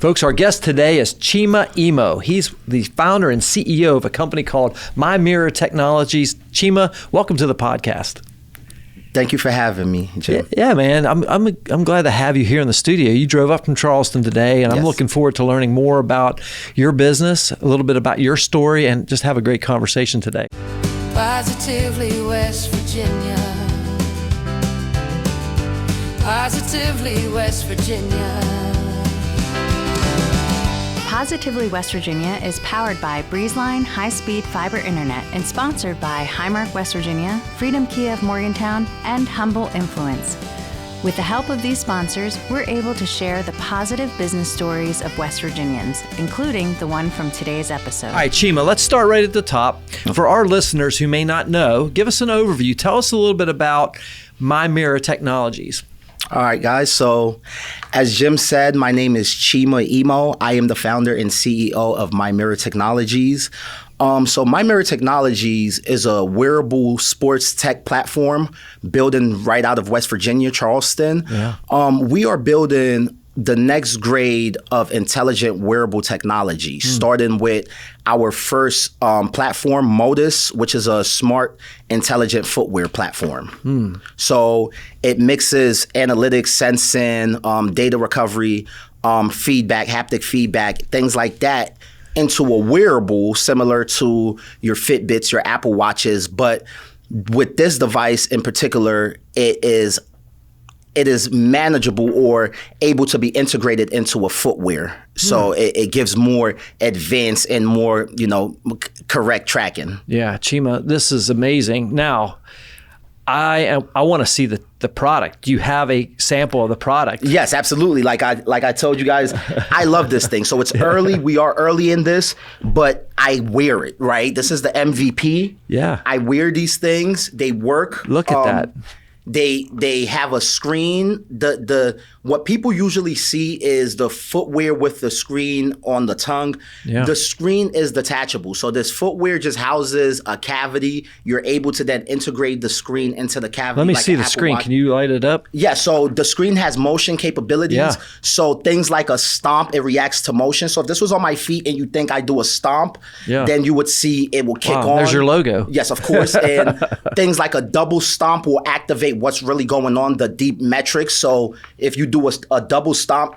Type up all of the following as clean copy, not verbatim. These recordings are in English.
Folks, our guest today is Chima Imoh. He's the founder and CEO of a company called MiMiroir Technologies. Chima, welcome to the podcast. Thank you for having me, Jim. Yeah, man. I'm glad to have you here in the studio. You drove up from Charleston today, and I'm looking forward to learning more about your business, a little bit about your story, and just have a great conversation today. Positively West Virginia. Positively West Virginia. Positively West Virginia is powered by Breezeline high-speed fiber internet and sponsored by Highmark West Virginia, Freedom Kia of Morgantown, and Humble Influence. With the help of these sponsors, we're able to share the positive business stories of West Virginians, including the one from today's episode. All right, Chima, let's start right at the top. For our listeners who may not know, give us an overview. Tell us a little bit about MiMiroir Technologies. All right, guys. So as Jim said, my name is Chima Imoh. I am the founder and CEO of MiMiroir Technologies. So MiMiroir Technologies is a wearable sports tech platform building right out of West Virginia, Charleston. Yeah. We are building the next grade of intelligent wearable technology, starting with our first platform, Mótus, which is a smart, intelligent footwear platform. So it mixes analytics, sensing, data recovery, feedback, haptic feedback, things like that into a wearable similar to your Fitbits, your Apple Watches. But with this device in particular, it is manageable or able to be integrated into a footwear. So it gives more advanced and more, correct tracking. Yeah, Chima, this is amazing. Now, I want to see the product. Do you have a sample of the product? Yes, absolutely. Like I told you guys, I love this thing. So it's early. We are early in this, but I wear it, right? This is the MVP. Yeah. I wear these things. They work. Look at that. They have a screen. The what people usually see is the footwear with the screen on the tongue. Yeah. The screen is detachable. So this footwear just houses a cavity. You're able to then integrate the screen into the cavity. Let me see the screen. Can you light it up? Yeah, so the screen has motion capabilities. Yeah. So things like a stomp, it reacts to motion. So if this was on my feet and you think I do a stomp, then you would see it will kick on. There's your logo. Yes, of course. And things like a double stomp will activate what's really going on, the deep metrics. So if you do a double stomp,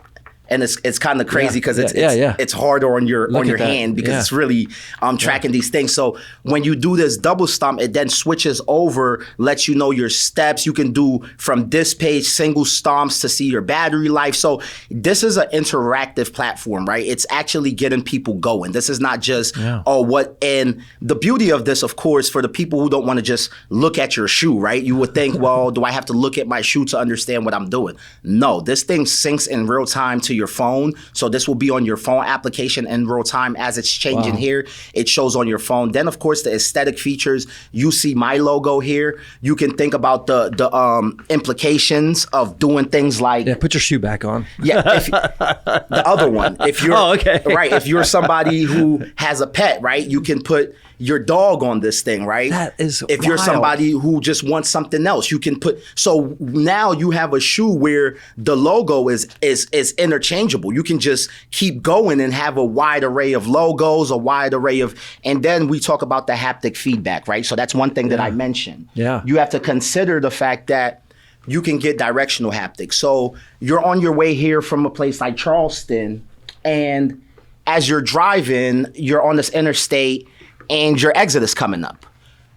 and it's kind of crazy because it's harder on your hand because it's really tracking these things. So when you do this double stomp, it then switches over, lets you know your steps. You can do from this page single stomps to see your battery life. So this is an interactive platform, right? It's actually getting people going. This is not just and the beauty of this, of course, for the people who don't want to just look at your shoe, right? You would think, well, do I have to look at my shoe to understand what I'm doing? No, this thing syncs in real time to your phone. So this will be on your phone application in real time as it's changing here. It shows on your phone. Then, of course, the aesthetic features. You see my logo here. You can think about the implications of doing things like... Yeah, put your shoe back on. Yeah, the other one. If you're right, if you're somebody who has a pet, right, you can put your dog on this thing, right? That is If you're somebody who just wants something else, you can put... So now you have a shoe where the logo is interchangeable. You can just keep going and have a wide array of logos, a wide array of... And then we talk about the haptic feedback, right? So that's one thing that I mentioned. Yeah. You have to consider the fact that you can get directional haptics. So you're on your way here from a place like Charleston, and as you're driving, you're on this interstate, and your exit is coming up.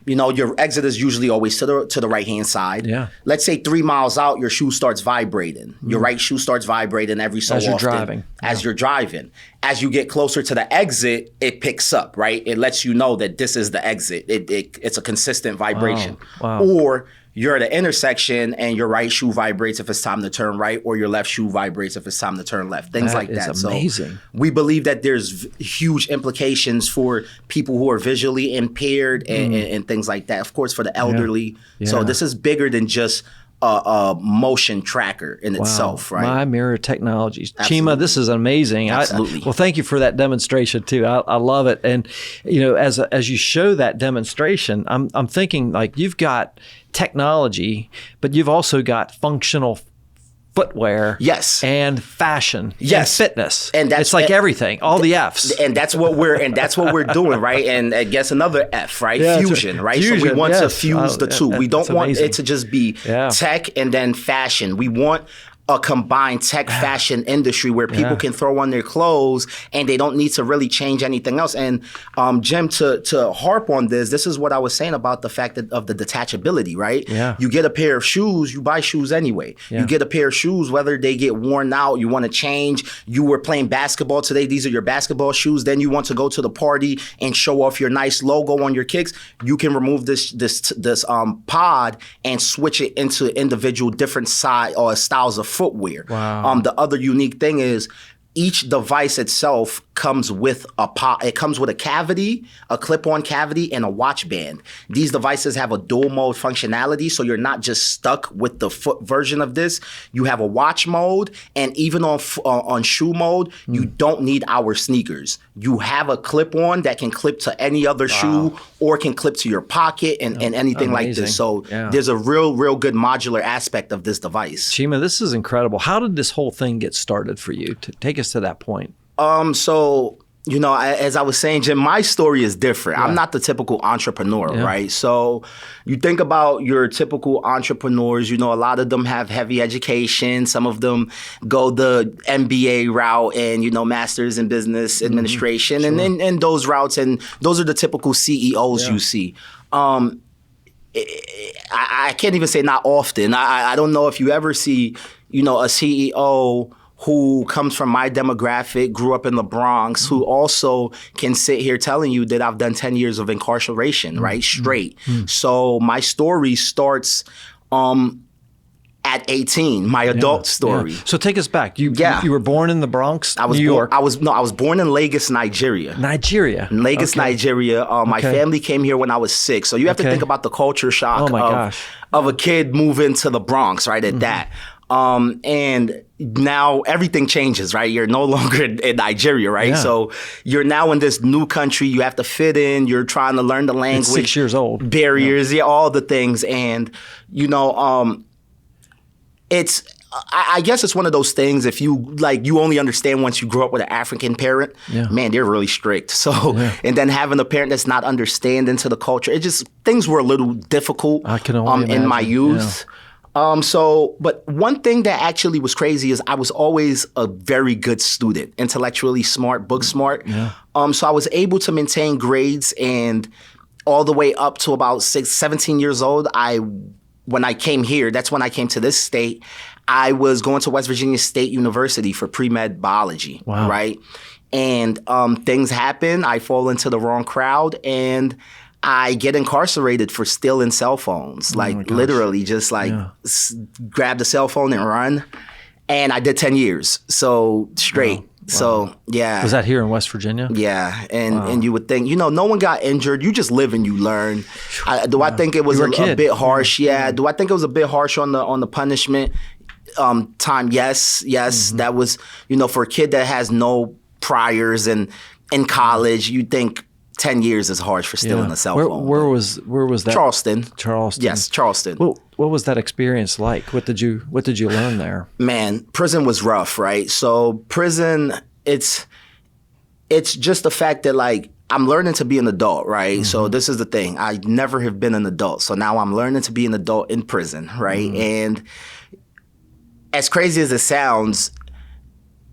Your exit is usually always to the right-hand side. Yeah. Let's say 3 miles out, your shoe starts vibrating. Your right shoe starts vibrating every so often. As you're driving. As you get closer to the exit, it picks up, right? It lets you know that this is the exit. It's a consistent vibration. Wow. Or you're at an intersection and your right shoe vibrates if it's time to turn right, or your left shoe vibrates if it's time to turn left. Things like that. Is amazing. So we believe that there's huge implications for people who are visually impaired and things like that. Of course, for the elderly. Yeah. So this is bigger than just a motion tracker in itself, right? MiMiroir Technologies. Absolutely. Chima, this is amazing. Absolutely. Well, thank you for that demonstration too. I love it. And as you show that demonstration, I'm thinking like you've got technology, but you've also got functional footwear, yes, and fashion, yes, and fitness, and it's like everything, all the F's, and that's what we're doing, right? And I guess another F, right? Yeah, fusion, right? Fusion, so we want to fuse the two. We don't want amazing. it to just be tech and then fashion. We want a combined tech fashion industry where people can throw on their clothes and they don't need to really change anything else. And Jim, to harp on this is what I was saying about the fact of the detachability, right? Yeah. You get a pair of shoes, you buy shoes anyway. Yeah. You get a pair of shoes, whether they get worn out, you want to change. You were playing basketball today, these are your basketball shoes. Then you want to go to the party and show off your nice logo on your kicks. You can remove this pod and switch it into individual different styles of footwear. Wow. The other unique thing is each device itself comes with a pod. It comes with a cavity, a clip-on cavity, and a watch band. These devices have a dual mode functionality, so you're not just stuck with the foot version of this. You have a watch mode, and even on shoe mode, you don't need our sneakers. You have a clip-on that can clip to any other shoe or can clip to your pocket and anything like this. So there's a real good modular aspect of this device. Chima, this is incredible. How did this whole thing get started for you? Take us to that point. So, as I was saying, Jim, my story is different. I'm not the typical entrepreneur, right? So you think about your typical entrepreneurs, a lot of them have heavy education. Some of them go the MBA route and, masters in business administration and those routes. And those are the typical CEOs you see. I can't even say not often. I don't know if you ever see, a CEO who comes from my demographic, grew up in the Bronx, who also can sit here telling you that I've done 10 years of incarceration, right? Straight. So my story starts at 18, my adult story. So take us back. You were born in the Bronx, New York. I was born in Lagos, Nigeria. Lagos, Nigeria. My family came here when I was 6. So you have to think about the culture shock of a kid moving to the Bronx, right, at that. And now everything changes, right? You're no longer in Nigeria, right? So you're now in this new country. You have to fit in. You're trying to learn the language. It's 6 years old. Barriers, all the things. And, I guess it's one of those things, if you only understand once you grow up with an African parent, man, they're really strict. So, and then having a parent that's not understanding to the culture, things were a little difficult I can only imagine. In my youth. But one thing that actually was crazy is I was always a very good student, intellectually smart, book smart. So I was able to maintain grades, and all the way up to about 17 years old, when I came here, that's when I came to this state, I was going to West Virginia State University for pre-med biology, right? And things happen. I fall into the wrong crowd, and I get incarcerated for stealing cell phones, literally just grab the cell phone and run. And I did 10 years, so straight. Wow. So, Was that here in West Virginia? Yeah. And you would think, no one got injured. You just live and you learn. I think it was a bit harsh? Yeah. Do I think it was a bit harsh on the punishment time? Yes. That was, for a kid that has no priors and in college, you think 10 years is harsh for stealing a cell phone. Where was that? Charleston. Yes, Charleston. What was that experience like? What did you learn there? Man, prison was rough, right? So prison, it's just the fact that I'm learning to be an adult, right? So this is the thing. I never have been an adult. So now I'm learning to be an adult in prison, right? And as crazy as it sounds,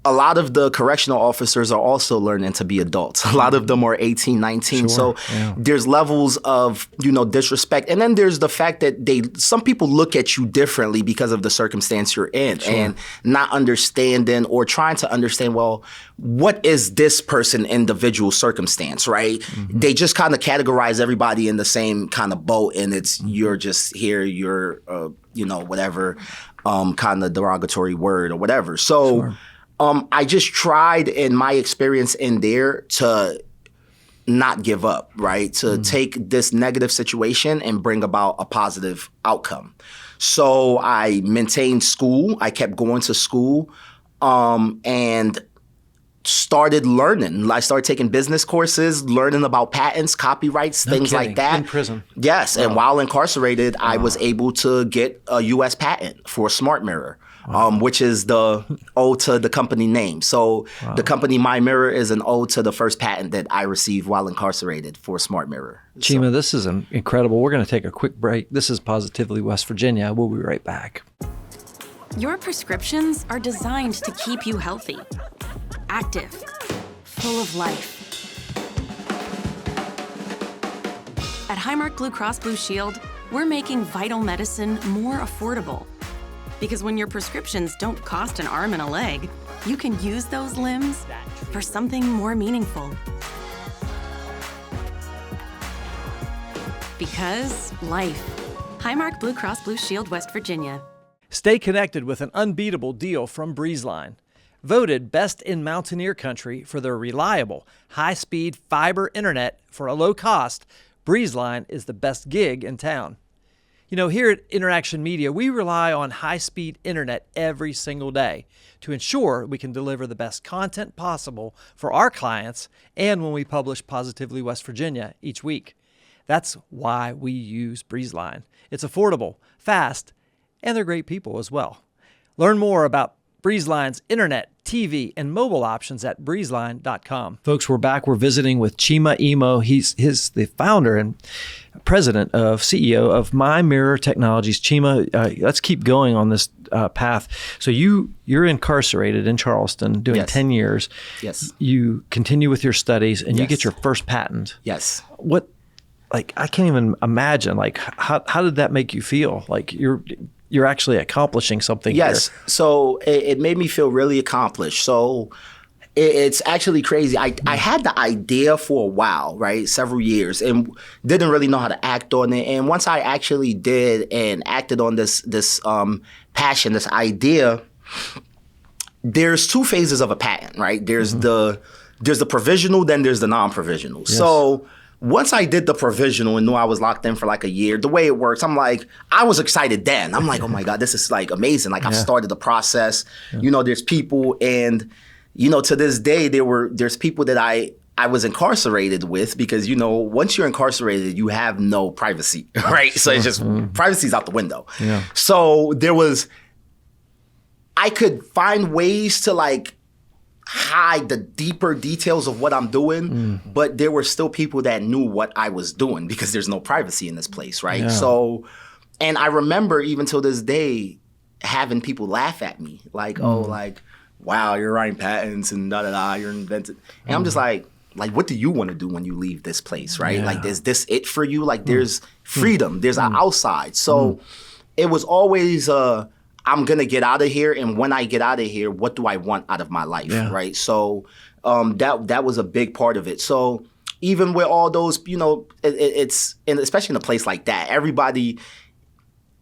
a lot of the correctional officers are also learning to be adults. A lot of them are 18, 19. So there's levels of, disrespect. And then there's the fact that some people look at you differently because of the circumstance you're in and not understanding or trying to understand, well, what is this person individual circumstance, right? They just kind of categorize everybody in the same kind of boat, and it's you're just here, you're, whatever kind of derogatory word or whatever. So I just tried in my experience in there to not give up, right? To take this negative situation and bring about a positive outcome. So I maintained school. I kept going to school and started learning. I started taking business courses, learning about patents, copyrights, things like that. In prison. Yes. And while incarcerated, I was able to get a U.S. patent for a smart mirror. which is the ode to the company name. So the company MiMiroir is an ode to the first patent that I received while incarcerated for Smart Mirror. Chima, this is incredible. We're going to take a quick break. This is Positively West Virginia. We'll be right back. Your prescriptions are designed to keep you healthy, active, full of life. At Highmark Blue Cross Blue Shield, we're making vital medicine more affordable. Because when your prescriptions don't cost an arm and a leg, you can use those limbs for something more meaningful. Because life. Highmark Blue Cross Blue Shield, West Virginia. Stay connected with an unbeatable deal from Breezeline. Voted best in Mountaineer Country for their reliable, high-speed fiber internet for a low cost, Breezeline is the best gig in town. You know, here at InnerAction Media, we rely on high-speed internet every single day to ensure we can deliver the best content possible for our clients and when we publish Positively West Virginia each week. That's why we use Breezeline. It's affordable, fast, and they're great people as well. Learn more about Breezeline's internet, TV, and mobile options at breezeline.com. Folks, we're back. We're visiting with Chima Imoh. He's the founder and president of CEO of MiMiroir Technologies. Chima, let's keep going on this path. So you're incarcerated in Charleston doing 10 years. Yes. You continue with your studies and you get your first patent. Yes. I can't even imagine, how did that make you feel? Like you're actually accomplishing something here. Yes. So it made me feel really accomplished. So it's actually crazy. I had the idea for a while, right? Several years, and didn't really know how to act on it. And once I actually did and acted on this passion, this idea, there's two phases of a patent, right? There's the provisional, then there's the non-provisional. Yes. So once I did the provisional and knew I was locked in for like a year, the way it works, I was excited then. I'm like, oh my God, this is like amazing. Like I've started the process. Yeah. You know, there's people, and you know, to this day, there's people that I was incarcerated with, because, you know, once you're incarcerated, you have no privacy, right? So it's just privacy's out the window. Yeah. So I could find ways to hide the deeper details of what I'm doing, but there were still people that knew what I was doing because there's no privacy in this place, right? Yeah. So, and I remember even till this day having people laugh at me, wow, you're writing patents and da-da-da, you're inventing. And I'm just like, what do you want to do when you leave this place, right? Yeah. Is this it for you? There's freedom, there's an outside. So it was always I'm going to get out of here. And when I get out of here, what do I want out of my life, right? So that was a big part of it. So even with all those, you know, and especially in a place like that, everybody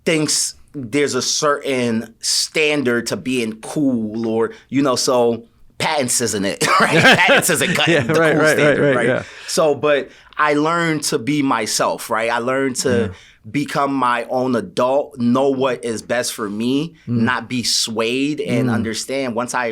thinks there's a certain standard to being cool, or, you know, so patents isn't it, right? Patents isn't cutting the cool standard, right? Yeah. So, but I learned to be myself, right? I learned to become my own adult, know what is best for me, not be swayed, and understand once I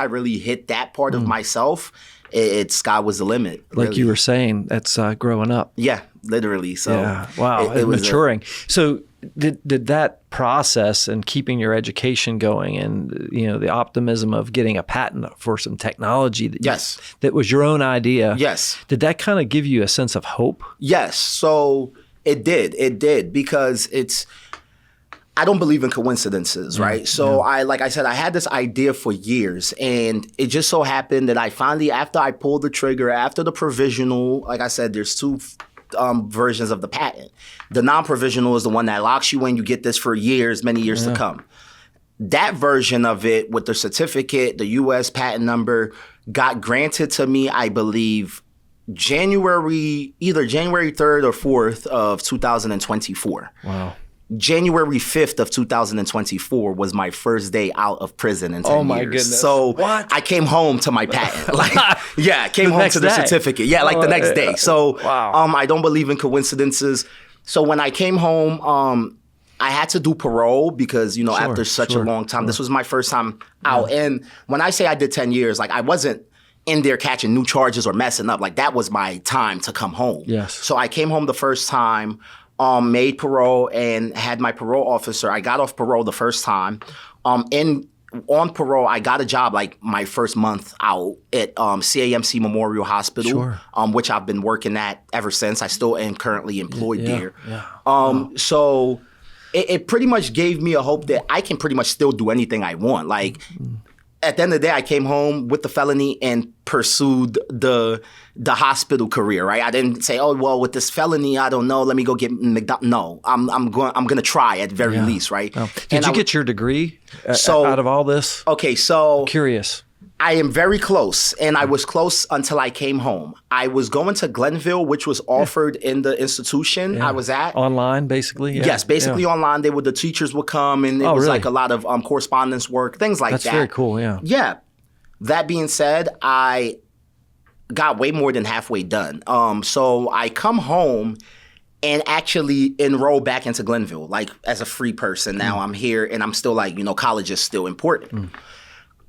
really hit that part of myself, it's sky was the limit. Like you were saying, that's growing up. Yeah, literally. So wow, it was maturing. So did that process and keeping your education going, and you know the optimism of getting a patent for some technology that was your own idea. Yes. Did that kind of give you a sense of hope? Yes. So it did because I don't believe in coincidences, right? So like I said, I had this idea for years, and it just so happened that I finally, after I pulled the trigger, after the provisional, like I said, there's two versions of the patent. The non-provisional is the one that locks you in. You get this for years, many years to come. That version of it with the certificate, the U.S. patent number, got granted to me, I believe, either January 3rd or 4th of 2024. Wow. January 5th of 2024 was my first day out of prison in 10 years. Oh my goodness. So I came home to my patent. I came home to the certificate. Yeah, the next day. So I don't believe in coincidences. So when I came home, I had to do parole because, you know, after such a long time, this was my first time out. And when I say I did 10 years, I wasn't in there catching new charges or messing up. That was my time to come home. Yes. So I came home the first time, made parole, and had my parole officer. I got off parole the first time. On parole, I got a job like my first month out at CAMC Memorial Hospital, which I've been working at ever since. I still am currently employed there. So it pretty much gave me a hope that I can pretty much still do anything I want. Like, at the end of the day, I came home with the felony and pursued the hospital career, right? I didn't say, oh, well, with this felony, I don't know, let me go get McDonald's. No, I'm going to try at very least, right? Oh. Did you get your degree out of all this? Okay, so Curious. I am very close, and I was close until I came home. I was going to Glenville, which was offered in the institution I was at. Online, basically? Yeah. Yes, basically online. The teachers would come, and it was really? like a lot of correspondence work, things like that. That's very cool, yeah. Yeah. That being said, I got way more than halfway done. So I come home and actually enroll back into Glenville, like as a free person. Now I'm here, and I'm still like, college is still important.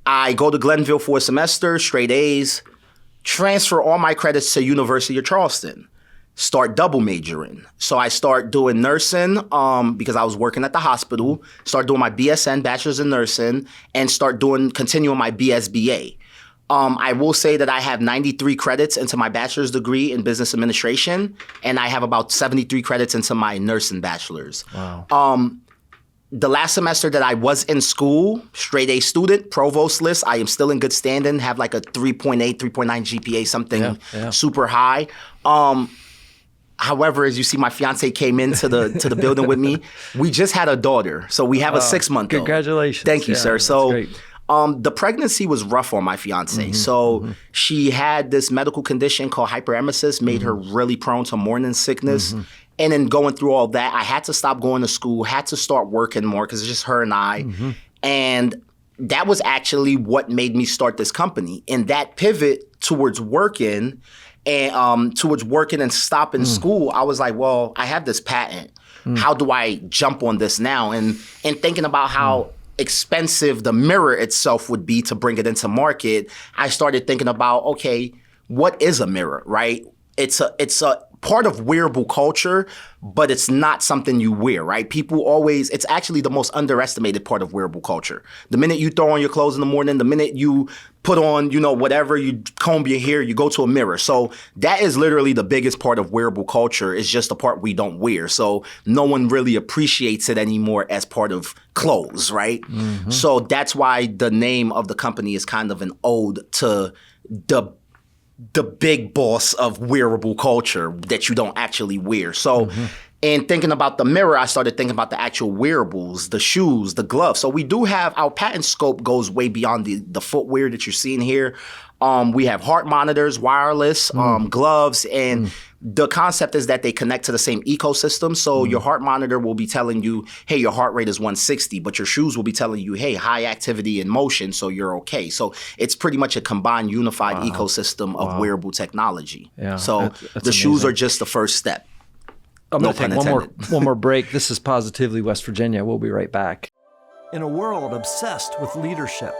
I go to Glenville for a semester, straight A's, transfer all my credits to University of Charleston, start double majoring. So I start doing nursing because I was working at the hospital, start doing my BSN, Bachelor's in Nursing, and continuing my BSBA. I will say that I have 93 credits into my bachelor's degree in business administration, and I have about 73 credits into my nursing bachelor's. Wow. The last semester that I was in school, straight A student, provost list, I am still in good standing, have like a 3.8, 3.9 GPA, something super high. However, as you see, my fiance came into the building with me. We just had a daughter, so we have a 6-month-old. Congratulations. Thank you, sir. So great. The pregnancy was rough on my fiance. She had this medical condition called hyperemesis, made her really prone to morning sickness. And then going through all that, I had to stop going to school, had to start working more because it's just her and I. And that was actually what made me start this company. And that pivot towards working and stopping school, I was like, well, I have this patent. How do I jump on this now? And thinking about how expensive the mirror itself would be to bring it into market, I started thinking about, okay, what is a mirror, right? It's a part of wearable culture, but it's not something you wear, right? It's actually the most underestimated part of wearable culture. The minute you throw on your clothes in the morning, the minute you put on, whatever, you comb your hair, you go to a mirror. So that is literally the biggest part of wearable culture. It's just the part we don't wear. So no one really appreciates it anymore as part of clothes, right? So that's why the name of the company is kind of an ode to the big boss of wearable culture that you don't actually wear. So in thinking about the mirror, I started thinking about the actual wearables, the shoes, the gloves. So we do have, our patent scope goes way beyond the footwear that you're seeing here. We have heart monitors, wireless, gloves, and the concept is that they connect to the same ecosystem. So your heart monitor will be telling you, hey, your heart rate is 160, but your shoes will be telling you, hey, high activity in motion, so you're okay. So it's pretty much a combined, unified ecosystem of wearable technology. Yeah, so that's the shoes amazing. are just the first step. I'm No going to pun take intended. one more break. This is Positively West Virginia. We'll be right back. In a world obsessed with leadership,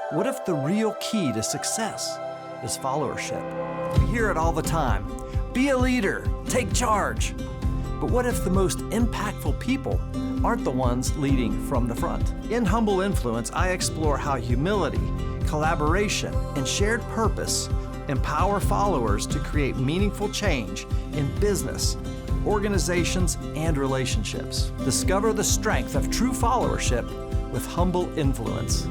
what if the real key to success is followership? We hear it all the time. Be a leader, take charge. But what if the most impactful people aren't the ones leading from the front? In Humble Influence, I explore how humility, collaboration, and shared purpose empower followers to create meaningful change in business, organizations, and relationships. Discover the strength of true followership with Humble Influence.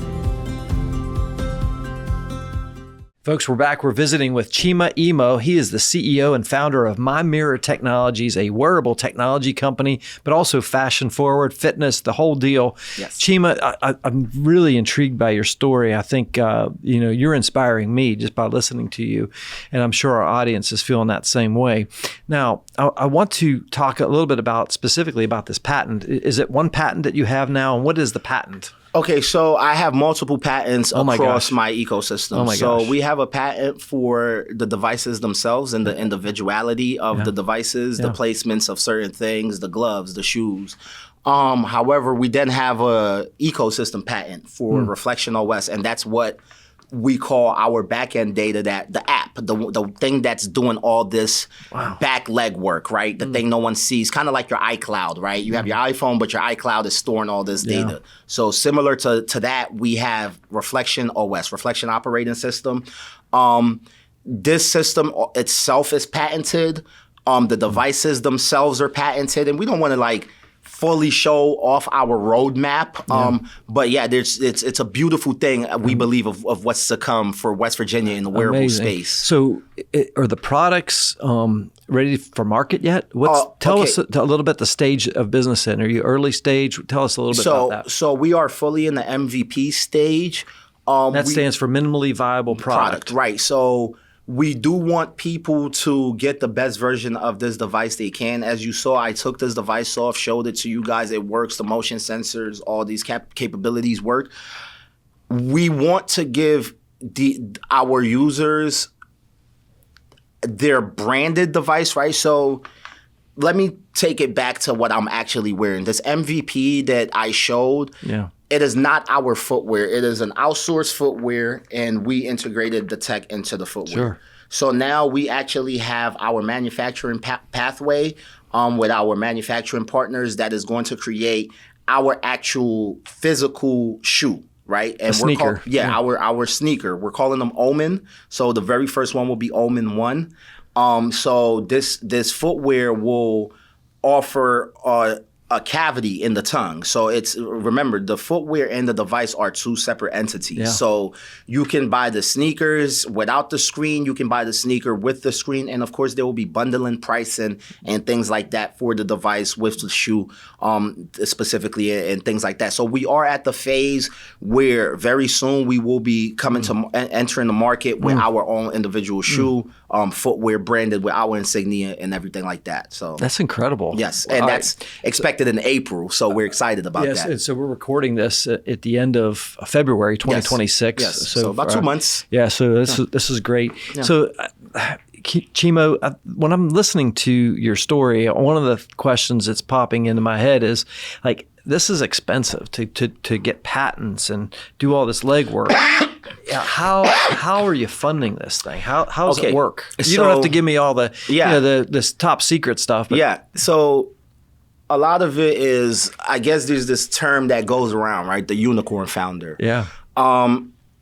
Folks, we're back. We're visiting with Chima Imoh. He is the CEO and founder of MiMiroir Technologies, a wearable technology company, but also fashion forward, fitness, the whole deal. Yes. Chima, I'm really intrigued by your story. I think you're inspiring me just by listening to you, and I'm sure our audience is feeling that same way. Now, I want to talk a little bit specifically about this patent. Is it one patent that you have now, and what is the patent? Okay, so I have multiple patents across my ecosystem. Oh my gosh. We have a patent for the devices themselves and the individuality of the devices, the placements of certain things, the gloves, the shoes. However, we then have a ecosystem patent for Reflexion OS, and that's what we call our back-end data, that the app, the thing that's doing all this back leg work, right? The thing no one sees, kind of like your iCloud, right? You have your iPhone, but your iCloud is storing all this data. So similar to that, we have Reflexion OS, Reflexion Operating System. This system itself is patented. The devices themselves are patented, and we don't want to like fully show off our roadmap. But yeah, it's a beautiful thing, we believe, of what's to come for West Virginia in the wearable space. So are the products ready for market yet? Tell us a little bit the stage of business in. Are you early stage? Tell us a little bit about that. So we are fully in the MVP stage. That stands for minimally viable product. Right. So we do want people to get the best version of this device they can. As you saw, I took this device off, showed it to you guys. It works. The motion sensors, all these capabilities work. We want to give our users their branded device, right? So let me take it back to what I'm actually wearing. This MVP that I showed, it is not our footwear. It is an outsourced footwear, and we integrated the tech into the footwear. Sure. So now we actually have our manufacturing pathway with our manufacturing partners that is going to create our actual physical shoe, right? And sneaker. Our sneaker. We're calling them Omen. So the very first one will be Omen 1. So this footwear will offer a cavity in the tongue. So remember, the footwear and the device are two separate entities. Yeah. So you can buy the sneakers without the screen. You can buy the sneaker with the screen. And of course, there will be bundling pricing and things like that for the device with the shoe specifically and things like that. So we are at the phase where very soon we will be coming to entering the market with our own individual shoe, footwear branded with our insignia and everything like that. So that's incredible. Yes. And that's expected in April. So we're excited about that. And so we're recording this at the end of February 2026. Yes. So about 2 months. Yeah. So this is great. Yeah. So Chima, when I'm listening to your story, one of the questions that's popping into my head is like, this is expensive to get patents and do all this legwork. How are you funding this thing? How does it work? You don't have to give me all the this top secret stuff. But So a lot of it is, I guess there's this term that goes around, right? The unicorn founder. Yeah.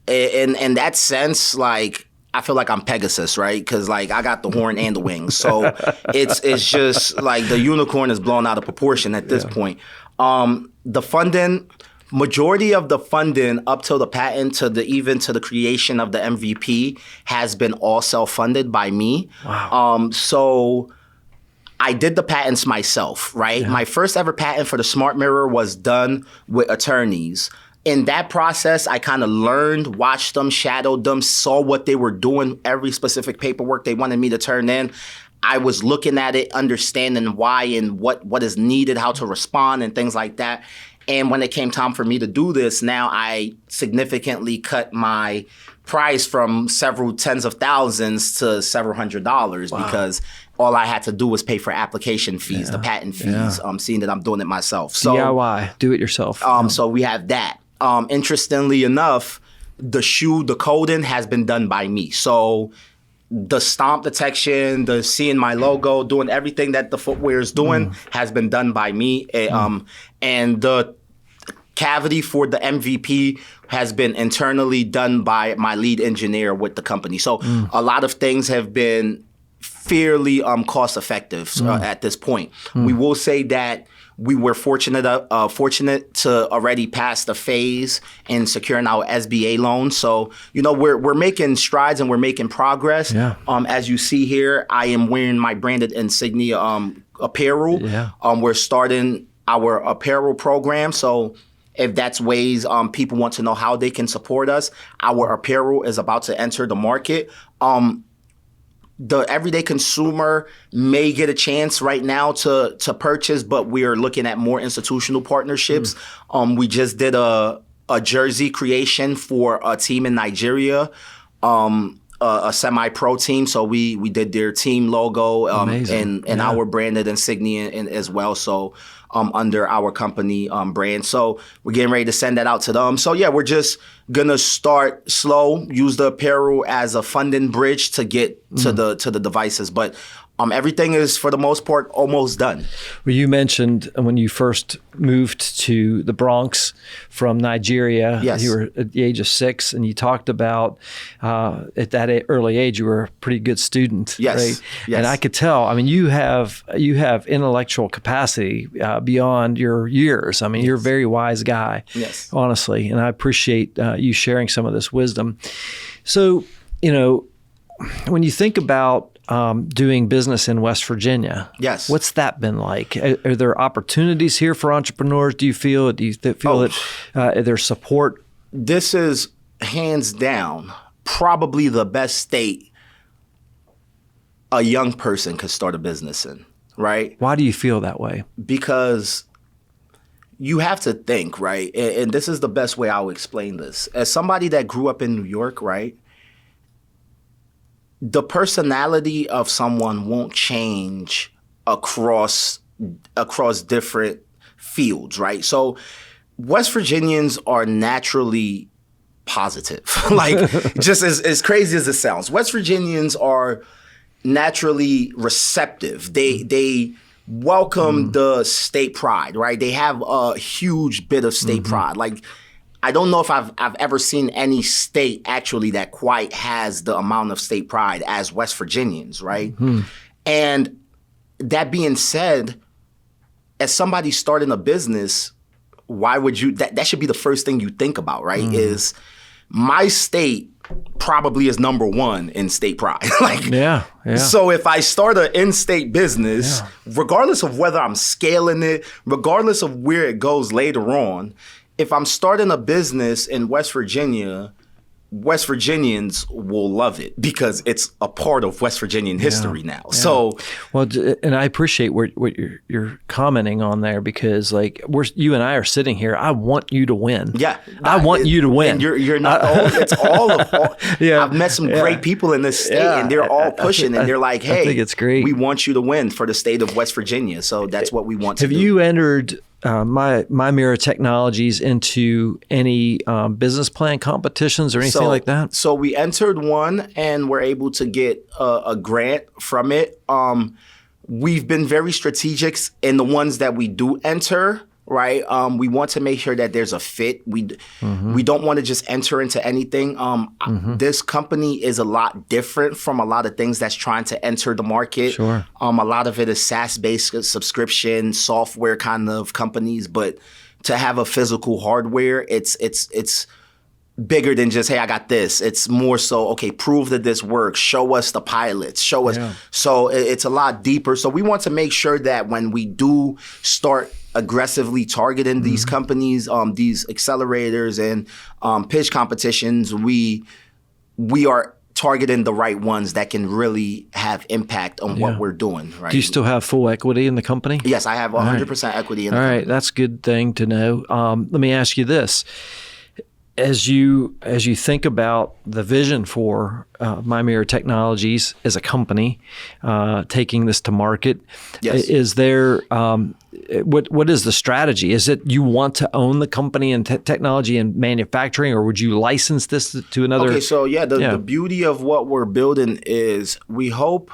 In that sense, like, I feel like I'm Pegasus, right? Because like I got the horn and the wings. So it's just like the unicorn is blown out of proportion at this point. The funding, majority of the funding up till the patent even to the creation of the MVP has been all self-funded by me. Wow. So I did the patents myself, right? My first ever patent for the smart mirror was done with attorneys. In that process, I kind of learned, watched them, shadowed them, saw what they were doing, every specific paperwork they wanted me to turn in. I was looking at it, understanding why and what is needed, how to respond and things like that. And when it came time for me to do this, now I significantly cut my price from several tens of thousands to several $100s because all I had to do was pay for application fees, the patent fees, seeing that I'm doing it myself. So DIY, do it yourself. So we have that. Interestingly enough, the coding has been done by me. So the stomp detection, the seeing my logo, doing everything that the footwear is doing has been done by me. And the cavity for the MVP has been internally done by my lead engineer with the company. So a lot of things have been fairly cost effective at this point. We will say that we were fortunate to already pass the phase in securing our SBA loan. So, we're making strides and we're making progress. Yeah. As you see here, I am wearing my branded insignia apparel. Yeah. We're starting our apparel program. So if that's ways people want to know how they can support us, our apparel is about to enter the market. The everyday consumer may get a chance right now to purchase, but we are looking at more institutional partnerships. We just did a jersey creation for a team in Nigeria. a semi-pro team, so we did their team logo and our branded insignia as well. So under our company brand. So we're getting ready to send that out to them. So yeah, we're just gonna start slow, use the apparel as a funding bridge to get to the devices. But everything is, for the most part, almost done. Well, you mentioned when you first moved to the Bronx from Nigeria, yes. You were at the age of 6, and you talked about at that early age, you were a pretty good student. Yes. Right? Yes. And I could tell, I mean, you have intellectual capacity beyond your years. I mean, you're a very wise guy, yes, honestly, and I appreciate you sharing some of this wisdom. So, when you think about doing business in West Virginia, yes, what's that been like? Are there opportunities here for entrepreneurs? Do you feel that there's support? This is hands down probably the best state a young person could start a business in, right? Why do you feel that way? Because you have to think, right? And this is the best way I'll explain this. As somebody that grew up in New York, right? The personality of someone won't change across different fields, right? So West Virginians are naturally positive. Like, just as crazy as it sounds, West Virginians are naturally receptive. They welcome the state pride, right? They have a huge bit of state pride. Like, I don't know if I've ever seen any state actually that quite has the amount of state pride as West Virginians, right? And that being said, as somebody starting a business, why would you, that should be the first thing you think about, right? Is my state probably is number one in state pride. Like, yeah. So if I start an in-state business, regardless of whether I'm scaling it, regardless of where it goes later on, if I'm starting a business in West Virginia, West Virginians will love it because it's a part of West Virginian history now. Yeah. So, well, and I appreciate what you're commenting on there, because like you and I are sitting here. I want you to win. Yeah, I want you to win. And you're not. It's all of. Yeah, I've met some great people in this state, and they're all pushing, and they're like, "Hey, I think it's great. We want you to win for the state of West Virginia." So that's what we want to do. Have you entered MiMiroir Technologies into any business plan competitions or anything like that? So we entered one and were able to get a grant from it. We've been very strategic in the ones that we do enter, right? We want to make sure that there's a fit. We don't want to just enter into anything. This company is a lot different from a lot of things that's trying to enter the market. Sure. A lot of it is SaaS-based subscription software kind of companies, but to have a physical hardware, it's bigger than just, hey, I got this. It's more so, okay, prove that this works. Show us the pilots. Show us. Yeah. So it's a lot deeper. So we want to make sure that when we do start aggressively targeting these companies, these accelerators and pitch competitions, we are targeting the right ones that can really have impact on what we're doing. Right? Do you still have full equity in the company? Yes, I have 100% equity in the company. All right, that's a good thing to know. Let me ask you this. As you think about the vision for MiMiroir Technologies as a company, taking this to market, is there what is the strategy? Is it you want to own the company and technology and manufacturing, or would you license this to another? Okay, so the beauty of what we're building is we hope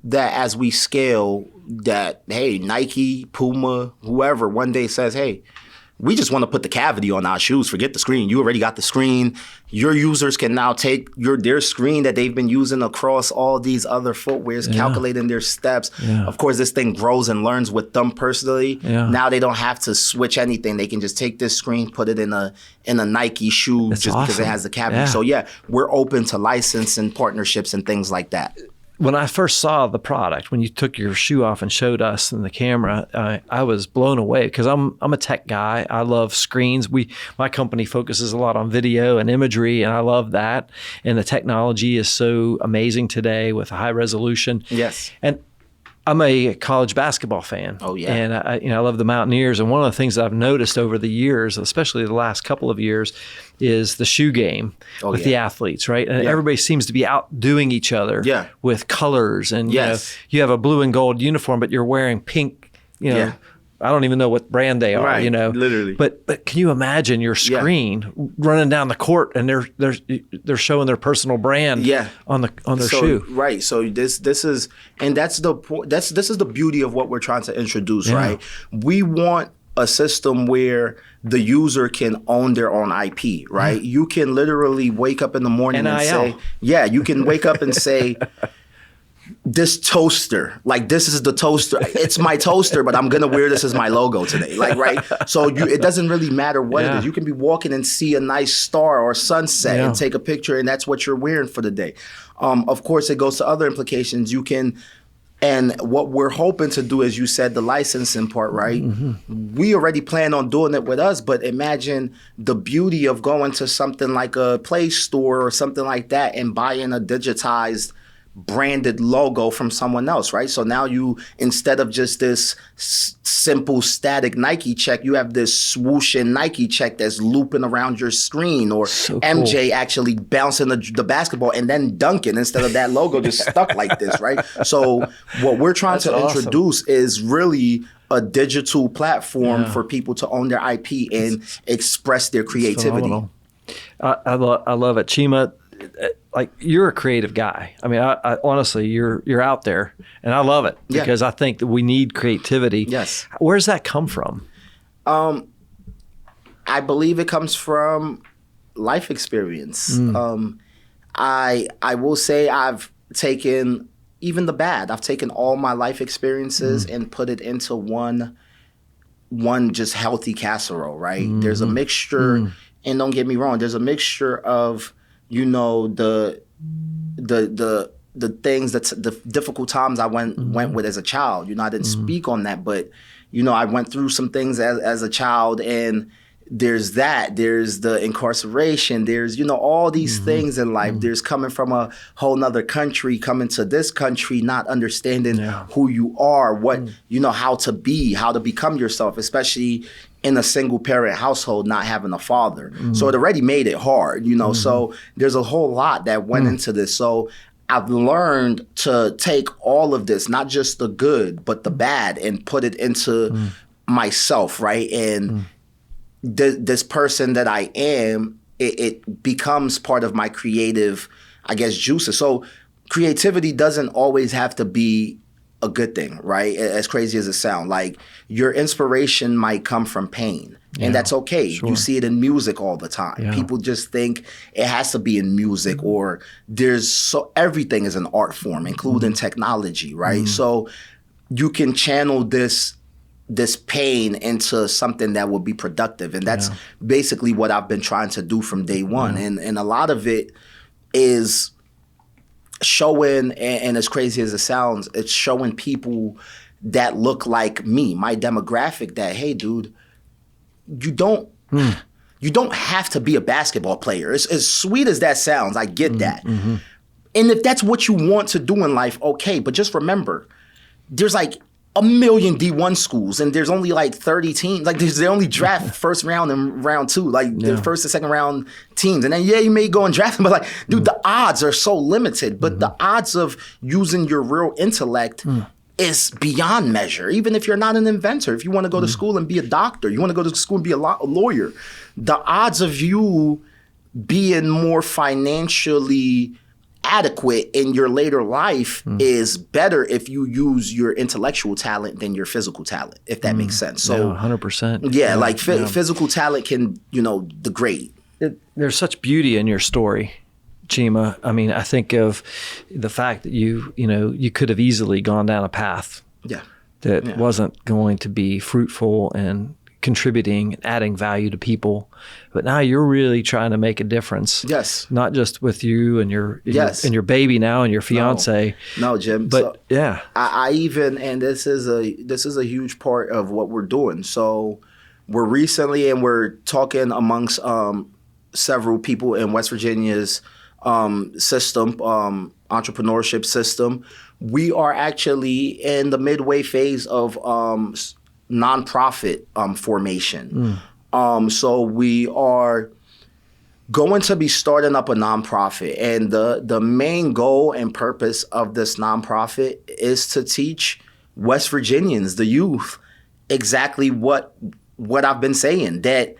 that as we scale, that hey, Nike, Puma, whoever one day says, hey, we just want to put the cavity on our shoes. Forget the screen. You already got the screen. Your users can now take their screen that they've been using across all these other footwears, calculating their steps. Yeah. Of course, this thing grows and learns with them personally. Yeah. Now they don't have to switch anything. They can just take this screen, put it in a Nike shoe. That's just awesome. Because it has the cavity. Yeah. So we're open to license and partnerships and things like that. When I first saw the product, when you took your shoe off and showed us in the camera, I was blown away because I'm a tech guy. I love screens. My company focuses a lot on video and imagery, and I love that. And the technology is so amazing today with high resolution. Yes. And I'm a college basketball fan. Oh, yeah. And I love the Mountaineers. And one of the things that I've noticed over the years, especially the last couple of years, is the shoe game with the athletes, right? And everybody seems to be outdoing each other with colors. And you have a blue and gold uniform, but you're wearing pink, I don't even know what brand they are, literally. But can you imagine your screen running down the court and they're showing their personal brand on their shoe? Right. So this is, and this is the beauty of what we're trying to introduce, right? We want a system where the user can own their own IP, right? You can literally wake up in the morning and say, you can wake up and say, this toaster, like this is the toaster. It's my toaster, but I'm gonna wear this as my logo today. Like, right? So it doesn't really matter what it is. You can be walking and see a nice star or sunset and take a picture, and that's what you're wearing for the day. Of course, it goes to other implications. You can, and what we're hoping to do, as you said, the licensing part, right? We already plan on doing it with us, but imagine the beauty of going to something like a Play Store or something like that and buying a digitized branded logo from someone else, right? So now you, instead of just this simple static Nike check, you have this swooshing Nike check that's looping around your screen, or MJ actually bouncing the basketball and then dunking instead of that logo just stuck like this, right? So what we're trying to introduce is really a digital platform for people to own their IP and express their creativity. I love it. Chima, like, you're a creative guy. I mean, I honestly, you're out there, and I love it because I think that we need creativity. Yes. Where does that come from? I believe it comes from life experience. I will say I've taken, even the bad, I've taken all my life experiences and put it into one just healthy casserole, right? There's a mixture, and don't get me wrong, there's a mixture of, the things, the difficult times I went with as a child. I didn't speak on that, but I went through some things as a child, and there's the incarceration, there's all these things in life. There's coming from a whole nother country, coming to this country, not understanding who you are, what how to become yourself, especially in a single parent household, not having a father. So it already made it hard, so there's a whole lot that went into this. So I've learned to take all of this, not just the good, but the bad, and put it into myself, right? And this person that I am, it becomes part of my creative, I guess, juices. So creativity doesn't always have to be a good thing, right? As crazy as it sounds, like your inspiration might come from pain, and that's okay. You see it in music all the time. People just think it has to be in music, or everything is an art form, including technology, right? So you can channel this pain into something that will be productive, and that's basically what I've been trying to do from day one. And a lot of it is showing, and as crazy as it sounds, it's showing people that look like me, my demographic, that, hey, dude, you don't have to be a basketball player. As sweet as that sounds, I get that. And if that's what you want to do in life, okay, but just remember, there's like 1 million D1 schools, and there's only like 30 teams. Like, they only draft first round and round two, like the first and second round teams. And then, you may go and draft them, but like, dude, the odds are so limited. But the odds of using your real intellect is beyond measure. Even if you're not an inventor, if you want to go to school and be a doctor, you want to go to school and be a lawyer, the odds of you being more financially adequate in your later life is better if you use your intellectual talent than your physical talent, if that makes sense. So 100%. Yeah, physical talent can, degrade. There's such beauty in your story, Chima. I mean, I think of the fact that you could have easily gone down a path that wasn't going to be fruitful and contributing and adding value to people, but now you're really trying to make a difference. Yes. Not just with you and your baby now and your fiance. No, Jim. But I even, and this is a huge part of what we're doing. So we're talking amongst several people in West Virginia's system entrepreneurship system. We are actually in the midway phase of nonprofit formation. So we are going to be starting up a nonprofit. And the main goal and purpose of this nonprofit is to teach West Virginians, the youth, exactly what I've been saying, that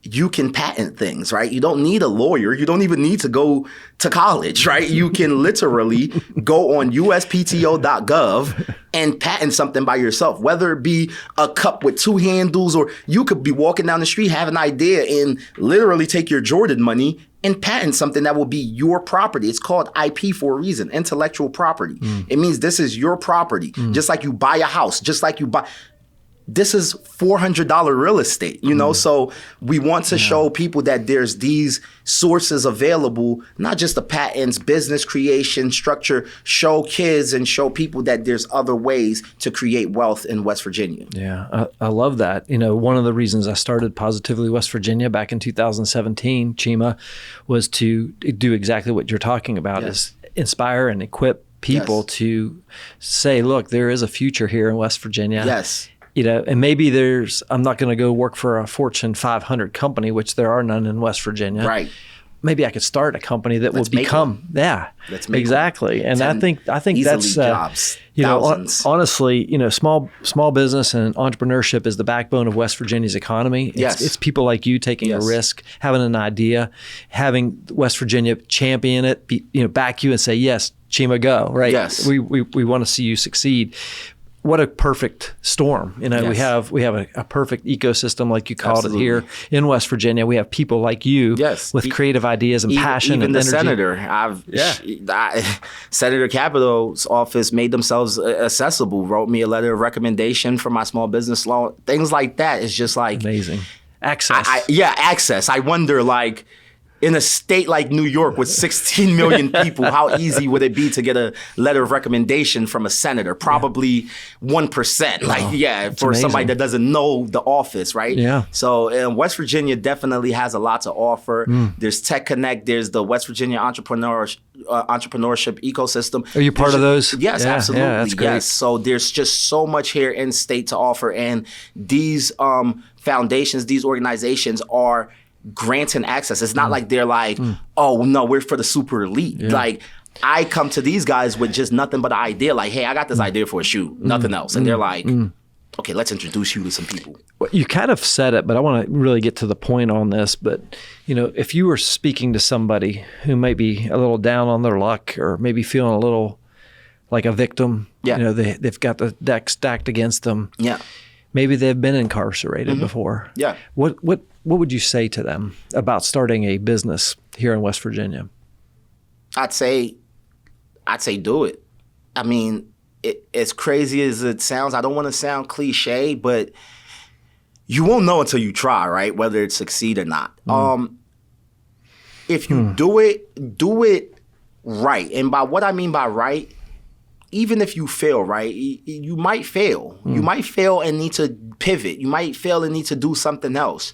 you can patent things, right? You don't need a lawyer. You don't even need to go to college, right? You can literally go on uspto.gov and patent something by yourself, whether it be a cup with 2 handles, or you could be walking down the street, have an idea, and literally take your Jordan money and patent something that will be your property. It's called IP for a reason, intellectual property. It means this is your property. Just like you buy a house, just like you buy... This is $400 real estate, you know? So we want to show people that there's these sources available, not just the patents, business creation, structure, show kids and show people that there's other ways to create wealth in West Virginia. Yeah, I love that. You know, one of the reasons I started Positively West Virginia back in 2017, Chima, was to do exactly what you're talking about, is inspire and equip people to say, look, there is a future here in West Virginia. Yes. You know, and maybe I'm not going to go work for a Fortune 500 company, which there are none in West Virginia. Right. Maybe I could start a company that would become, Let's make exactly. And I think that's, jobs, you thousands. know, honestly, you know, small business and entrepreneurship is the backbone of West Virginia's economy. It's people like you taking a risk, having an idea, having West Virginia champion it, back you and say, yes, Chima, go, right? Yes. We want to see you succeed. What a perfect storm. You know, we have a perfect ecosystem, like you called it here in West Virginia. We have people like you with creative ideas and passion even and the energy. Senator. Senator Capito's office made themselves accessible, wrote me a letter of recommendation for my small business loan. Things like that is just like... Amazing. Access. Access. I wonder, like, in a state like New York with 16 million people, how easy would it be to get a letter of recommendation from a senator? Probably 1%. For amazing. Somebody that doesn't know the office, right? Yeah. So West Virginia definitely has a lot to offer. There's Tech Connect. There's the West Virginia entrepreneurship ecosystem. Are you part of those? Yes, absolutely. Yeah, that's great. Yes. So there's just so much here in state to offer. And these foundations, these organizations are granting access. It's not like they're like, oh, no, we're for the super elite. Like, I come to these guys with just nothing but an idea. Like, hey, I got this idea for a shoe, nothing else. And they're like, okay, let's introduce you to some people. Well, you kind of said it, but I want to really get to the point on this. But, you know, if you were speaking to somebody who might be a little down on their luck or maybe feeling a little like a victim, you know, they've got the deck stacked against them. Yeah. Maybe they've been incarcerated before. Yeah. What would you say to them about starting a business here in West Virginia? I'd say do it. I mean, as crazy as it sounds, I don't want to sound cliche, but you won't know until you try, right? Whether it succeed or not. If you do it right. And by what I mean by right, even if you fail, right, you might fail. You might fail and need to pivot. You might fail and need to do something else.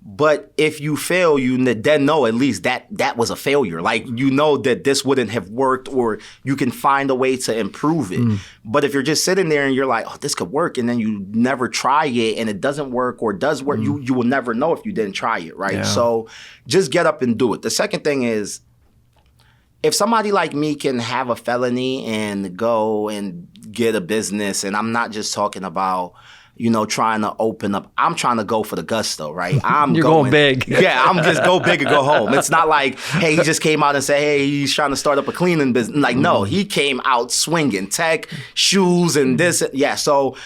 But if you fail, you then know at least that was a failure. Like, you know that this wouldn't have worked, or you can find a way to improve it. But if you're just sitting there and you're like, oh, this could work, and then you never try it and it doesn't work or does work, you will never know if you didn't try it, right? Yeah. So just get up and do it. The second thing is, if somebody like me can have a felony and go and get a business, and I'm not just talking about, you know, trying to open up, I'm trying to go for the gusto, right? You're going big. Yeah, I'm just go big and go home. It's not like, hey, he just came out and said, hey, he's trying to start up a cleaning business. Like, no, he came out swinging tech, shoes, and this. Yeah, so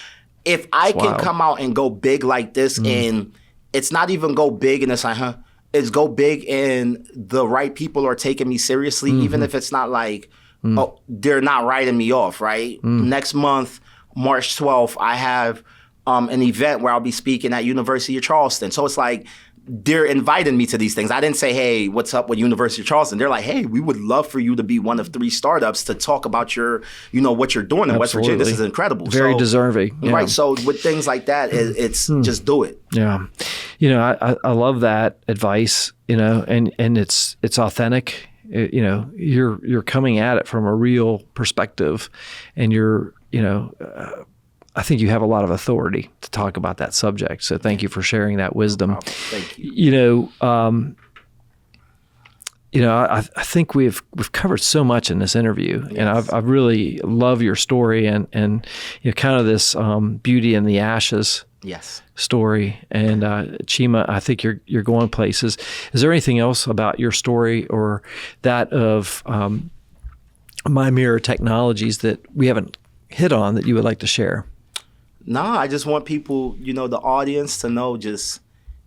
if I can come out and go big like this, and it's not even go big and it's like, it's go big and the right people are taking me seriously, even if it's not like, oh, they're not writing me off, right? Next month, March 12th, I have an event where I'll be speaking at University of Charleston. So it's like, they're inviting me to these things. I didn't say, hey, what's up with University of Charleston? They're like, hey, we would love for you to be one of 3 startups to talk about your, you know, what you're doing in West Virginia. This is incredible. Very deserving. Yeah. Right. So with things like that, it's just do it. Yeah. You know, I love that advice, you know, and it's authentic. you're coming at it from a real perspective, and I think you have a lot of authority to talk about that subject. So thank you for sharing that wisdom. No problem. Thank you. I think we've covered so much in this interview, and I really love your story and kind of this beauty in the ashes story. And Chima, I think you're going places. Is there anything else about your story or that of MiMiroir Technologies that we haven't hit on that you would like to share? No, I just want people, the audience to know, just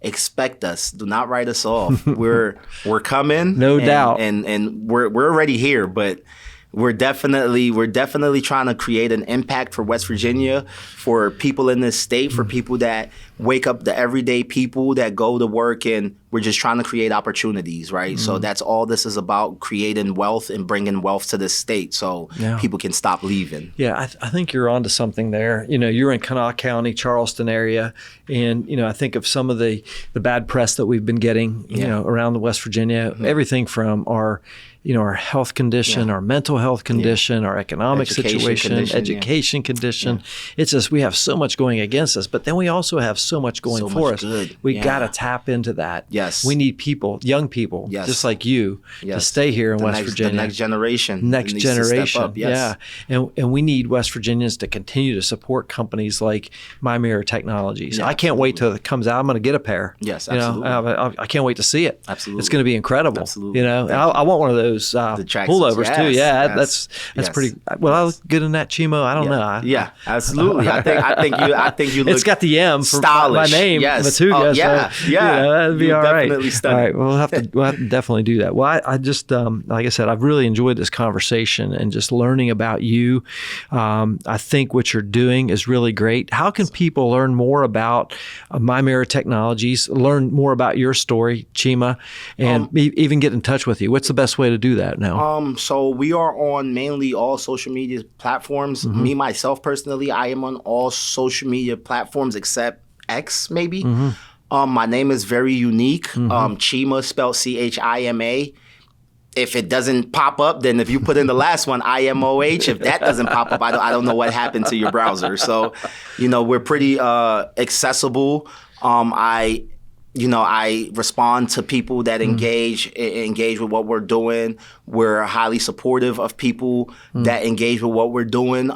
expect us. Do not write us off. We're coming. No doubt. And we're already here, but we're definitely trying to create an impact for West Virginia, for people in this state, for people that wake up, the everyday people that go to work, and we're just trying to create opportunities, right? Mm-hmm. So that's all this is about, creating wealth and bringing wealth to this state so people can stop leaving. Yeah, I think you're onto something there. You're in Kanawha County, Charleston area, and, I think of some of the bad press that we've been getting, around the West Virginia, everything from our health condition, our mental health condition, our economic education condition. Yeah. It's just, we have so much going against us, but then we also have so much going for us. Good. We got to tap into that. Yes. We need people, young people, just like you, to stay here in West Virginia. The next generation. Next generation. Yeah. And we need West Virginians to continue to support companies like MiMiroir Technologies. Yeah, I can't wait till it comes out. I'm going to get a pair. Yes, absolutely. I can't wait to see it. Absolutely. It's going to be incredible. Absolutely. I want one of those pullovers too. Yeah, that's pretty. Well, I look good in that, Chimo. I don't know. Yeah, absolutely. I think you look. It's got the M for stylish. my name, Matuga. That'd be all right. Definitely stunning. All right, we'll have to definitely do that. Well, I just like I said, I've really enjoyed this conversation and just learning about you. I think what you're doing is really great. How can people learn more about MiMiroir Technologies, learn more about your story, Chima, and even get in touch with you? What's the best way to do that now? So we are on mainly all social media platforms. Mm-hmm. Me, myself, personally, I am on all social media platforms except X, maybe. Mm-hmm. My name is very unique. Mm-hmm. Chima, spelled Chima. If it doesn't pop up, then if you put in the last one, Imoh, if that doesn't pop up, I don't know what happened to your browser. So, we're pretty accessible. I respond to people that engage with what we're doing. We're highly supportive of people that engage with what we're doing.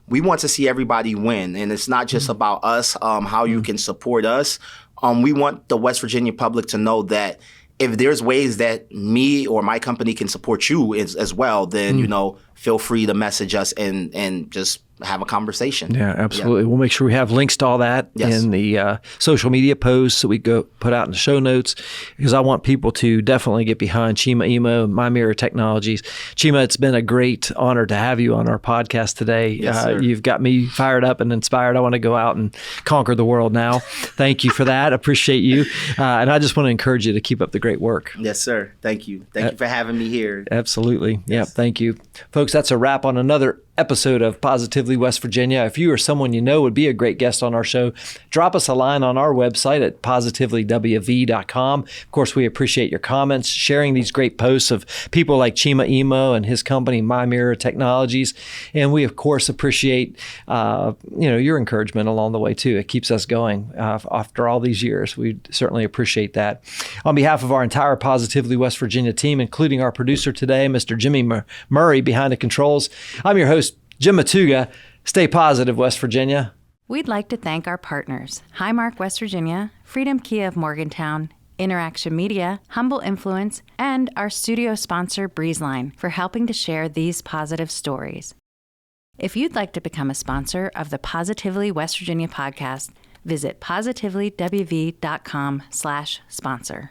We want to see everybody win, and it's not just about us, how you can support us. We want the West Virginia public to know that if there's ways that me or my company can support you as well, then, feel free to message us and just have a conversation. Yeah, absolutely. Yeah. We'll make sure we have links to all that in the social media posts that we put out in the show notes, because I want people to definitely get behind Chima Imoh, MiMiroir Technologies. Chima, it's been a great honor to have you on our podcast today. Yes, sir. You've got me fired up and inspired. I want to go out and conquer the world now. Thank you for that. Appreciate you. And I just want to encourage you to keep up the great work. Yes, sir. Thank you. Thank you for having me here. Absolutely. Yes. Yeah, thank you. Folks, that's a wrap on another episode of Positively West Virginia. If you or someone you know would be a great guest on our show, drop us a line on our website at positivelywv.com. Of course, we appreciate your comments, sharing these great posts of people like Chima Imoh and his company, MiMiroir Technologies. And we, of course, appreciate your encouragement along the way, too. It keeps us going after all these years. We certainly appreciate that. On behalf of our entire Positively West Virginia team, including our producer today, Mr. Jimmy Murray behind the controls, I'm your host, Jim Matuga. Stay positive, West Virginia. We'd like to thank our partners, Highmark West Virginia, Freedom Kia of Morgantown, InnerAction Media, Humble Influence, and our studio sponsor, Breezeline, for helping to share these positive stories. If you'd like to become a sponsor of the Positively West Virginia podcast, visit positivelywv.com/sponsor.